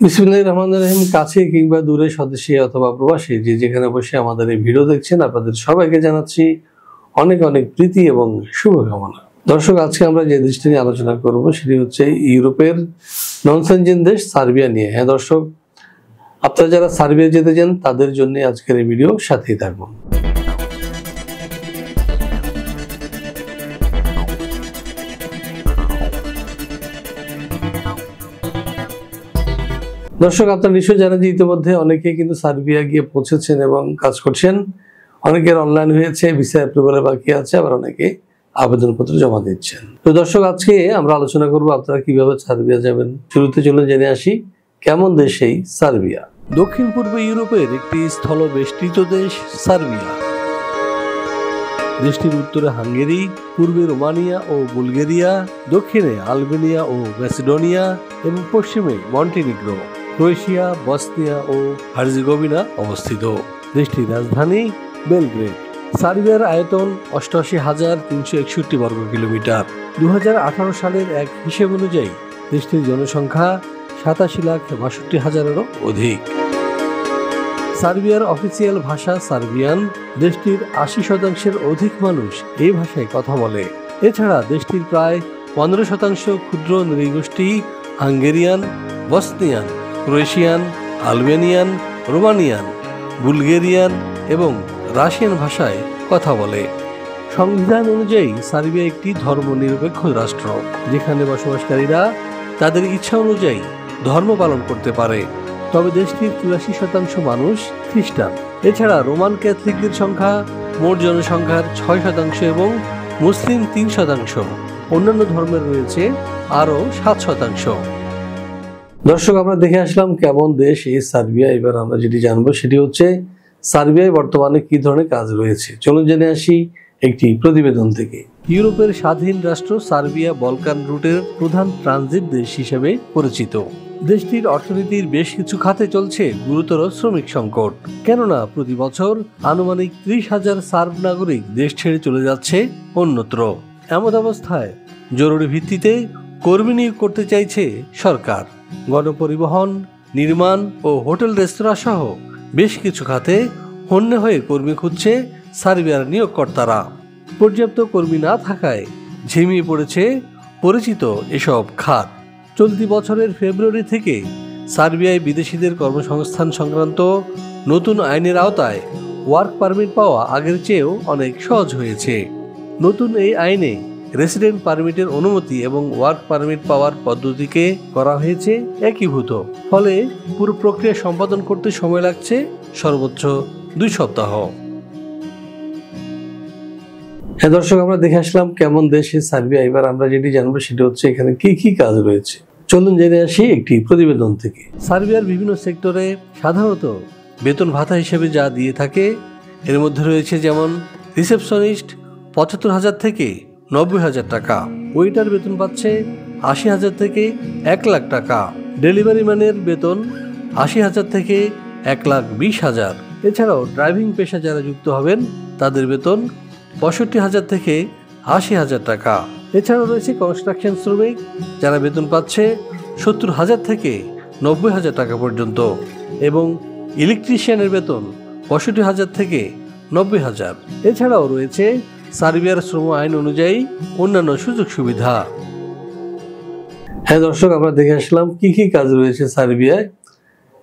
বিসমিল্লাহির রহমানির রহিম। কাছে কিংবা দূরে, স্বদেশী অথবা প্রবাসী, যে যেখানে বসে আমাদের এই ভিডিও দেখছেন, আপনাদের সবাইকে জানাচ্ছি অনেক অনেক প্রীতি এবং শুভকামনা। দর্শক, আজকে আমরা যে দেশটি নিয়ে আলোচনা করব সেটি হচ্ছে ইউরোপের নন সেনজেন দেশ সার্বিয়া নিয়ে। হ্যাঁ দর্শক, আপনারা যারা সার্বিয়া যেতে চান তাদের জন্য আজকের এই ভিডিও, সাথেই থাকুন। দর্শক, আপনারা নিশ্চয়ই জানেন যে ইতিমধ্যে অনেকেই কিন্তু সার্বিয়া গিয়ে পৌঁছেছেন এবং কাজ করছেন। অনেকের অনলাইন হয়েছে, ভিসা অ্যাপ্রুভালের বাকি আছে, আবার অনেকে আবেদনপত্র জমা দিচ্ছেন। তো দর্শক, আজকে আমরা আলোচনা করব আপনারা কিভাবে সার্বিয়া যাবেন। শুরুতে চলুন জেনে আসি কেমন দেশ এই সার্বিয়া। দক্ষিণ পূর্ব ইউরোপের একটি স্থলবেষ্টিত দেশ সার্বিয়া। দেশটির উত্তরে হাঙ্গেরি, পূর্বে রোমানিয়া ও বুলগেরিয়া, দক্ষিণে আলবেনিয়া ও ম্যাসিডোনিয়া এবং পশ্চিমে মন্টিনিগ্রো, ক্রোয়েশিয়া, বসনিয়া ও হার্জেগোভিনা অবস্থিত। দেশটির রাজধানী বেলগ্রেড। সার্বিয়ার আয়তন ৮৮,৩৬১ বর্গ কিলোমিটার। ২০১৮ সালের এক হিসেব অনুযায়ী দেশটির জনসংখ্যা ৮৭,৬২,০০০-এরও অধিক। সার্বিয়ার অফিসিয়াল ভাষা সার্বিয়ান। দেশটির ৮০% অধিক মানুষ এই ভাষায় কথা বলে। এছাড়া দেশটির প্রায় 15% ক্ষুদ্র নৃগোষ্ঠী Hungarian, Bosnian, Croatian, Albanian, Romanian, Bulgarian এবং রাশিয়ান ভাষায় কথা বলে। সংবিধান অনুযায়ী সার্বিয়া একটি ধর্মনিরপেক্ষ রাষ্ট্র, যেখানে বসবাসকারীরা তাদের ইচ্ছা অনুযায়ী ধর্ম পালন করতে পারে। তবে দেশটির ৮৪% মানুষ খ্রিস্টান। এছাড়া রোমান ক্যাথলিকদের সংখ্যা মোট জনসংখ্যার ৬% এবং মুসলিম ৩%। অন্যান্য ধর্মের রয়েছে আরও ৭%। দর্শক, আমরা দেখে আসলাম কেমন দেশ এই সার্বিয়া। এবার আমরা যেটি জানবো সেটি হচ্ছে সার্বিয়ায় বর্তমানে কি ধরনের কাজ রয়েছে। চলুন জেনে আসি একটি প্রতিবেদন থেকে। ইউরোপের স্বাধীন রাষ্ট্র সার্বিয়া বলকান রুটের প্রধান ট্রানজিট দেশ হিসেবে পরিচিত। দেশটির অর্থনীতির বেশ কিছু খাতে চলছে গুরুতর শ্রমিক সংকট, কেননা প্রতি বছর আনুমানিক ৩০,০০০ সার্ব নাগরিক দেশ ছেড়ে চলে যাচ্ছে অন্যত্র। এমন অবস্থায় জরুরি ভিত্তিতে কর্মী নিয়োগ করতে চাইছে সরকার। গণপরিবহন, নির্মাণ ও হোটেল রেস্তোরাঁ সহ বেশ কিছু খাতে হন্যে হয়ে কর্মী খুঁজছে সার্বিয়ার নিয়োগকর্তারা। পর্যাপ্ত কর্মী না থাকায় ঝিমিয়ে পড়েছে পরিচিত এসব খাত। চলতি বছরের ফেব্রুয়ারি থেকে সার্বিয়ায় বিদেশিদের কর্মসংস্থান সংক্রান্ত নতুন আইনের আওতায় ওয়ার্ক পারমিট পাওয়া আগের চেয়েও অনেক সহজ হয়েছে। নতুন এই আইনে রেসিডেন্ট পারমিটের অনুমতি এবং ওয়ার্ক পারমিট পাওয়ার পদ্ধতিকে করা হয়েছে একীভূত। ফলে পুরো প্রক্রিয়া সম্পাদন করতে সময় লাগছে সর্বোচ্চ ২ সপ্তাহ। হ্যাঁ দর্শক, আমরা দেখে আসলাম কেমন দেশ এই সার্বিয়া। এবার আমরা যেটি জানবো সেটা হচ্ছে এখানে কি কি কাজ রয়েছে। চলুন জেনে আসি একটি প্রতিবেদন থেকে। সার্বিয়ার বিভিন্ন সেক্টরে সাধারণত বেতন ভাতা হিসেবে যা দিয়ে থাকে এর মধ্যে রয়েছে যেমন রিসেপশনিস্ট ৭৫,০০০ থেকে ৯০,০০০ টাকা, ওয়েটার বেতন পাচ্ছে ৮০,০০০ থেকে ১,০০,০০০ টাকা, ডেলিভারি ম্যানের বেতন ৮০,০০০ থেকে ১,২০,০০০। এছাড়াও ড্রাইভিং পেশা যারা যুক্ত হবেন তাদের বেতন ৬৫,০০০ থেকে ৮০,০০০ টাকা। এছাড়াও রয়েছে কনস্ট্রাকশন শ্রমিক, যারা বেতন পাচ্ছে ৭০,০০০ থেকে ৯০,০০০ টাকা পর্যন্ত, এবং ইলেকট্রিশিয়ানের বেতন ৬৫,০০০ থেকে ৯০,০০০। এছাড়াও রয়েছে সার্বিয়ার শ্রম আইন অনুযায়ী অন্যান্য সুযোগ সুবিধা। হ্যাঁ দর্শক, আমরা দেখে আসলাম কি কি কাজ রয়েছে সার্বিয়ায়।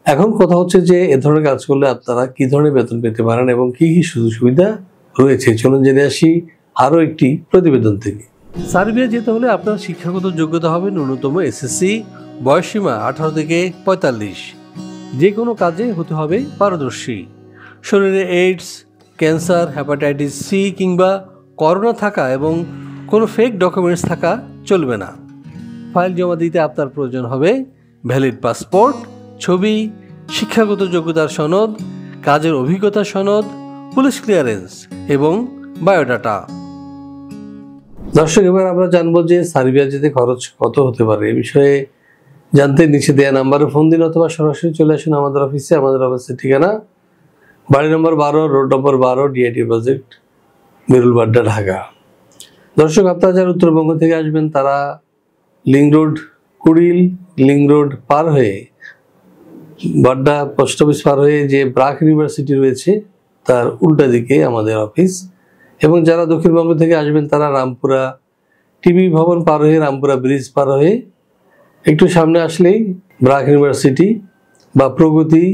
এখন কথা হচ্ছে যে এ ধরনের কাজ করলে আপনারা কি ধরনের বেতন পেতে পারেন এবং কি কি সুযোগ সুবিধা রয়েছে। চলুন জেনে আসি আরো একটি প্রতিবেদন থেকে। সার্বিয়া যেতে হলে আপনার শিক্ষাগত যোগ্যতা হবে ন্যূনতম এসএসসি, বয়সসীমা ১৮ থেকে ৪৫। যে কোনো কাজে হতে হবে পারদর্শী। শরীরে এইডস, ক্যান্সার, হেপাটাইটিস সি কিংবা করোনা থাকা এবং কোনো ফেক ডকুমেন্টস থাকা চলবে না। ফাইল জমা দিতে আপনার প্রয়োজন হবে ভ্যালিড পাসপোর্ট, ছবি, শিক্ষাগত যোগ্যতার সনদ, কাজের অভিজ্ঞতা সনদ, পুলিশ ক্লিয়ারেন্স এবং বায়োডাটা। দর্শক, এবার আমরা জানবো যে সার্বিয়া যেতে খরচ কত হতে পারে। এ বিষয়ে জানতে নিচে দেওয়া নাম্বারে ফোন দিন অথবা সরাসরি চলে আসুন আমাদের অফিসে। আমাদের অফিসের ঠিকানা বাড়ি number ১২, road number ১২, DIT project, Merulbadda, Dhaka. দর্শক, আপনারা যারা উত্তরবঙ্গ থেকে আসবেন তারা link road, Kuril link road পার হয়ে বাড্ডা পোস্ট অফিস পার হয়ে যে ব্রাক ইউনিভার্সিটি রয়েছে তার উল্টা দিকে আমাদের অফিস। এবং যারা দক্ষিণবঙ্গ থেকে আসবেন তারা রামপুরা টিভি ভবন পার হয়ে, রামপুরা ব্রিজ পার হয়ে একটু সামনে আসলেই ব্রাক ইউনিভার্সিটি বা প্রগতি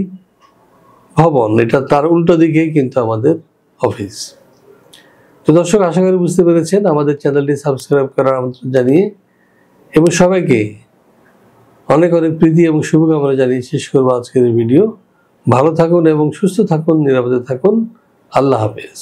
ভবন, এটা তার উল্টো দিকে কিন্তু আমাদের অফিস। তো দর্শক, আশা করি বুঝতে পেরেছেন। আমাদের চ্যানেলটি সাবস্ক্রাইব করার আমন্ত্রণ জানিয়ে এবং সবাইকে অনেক অনেক প্রীতি এবং শুভকামনা জানিয়ে শেষ করবো আজকের এই ভিডিও। ভালো থাকুন এবং সুস্থ থাকুন, নিরাপদে থাকুন। আল্লাহ হাফেজ।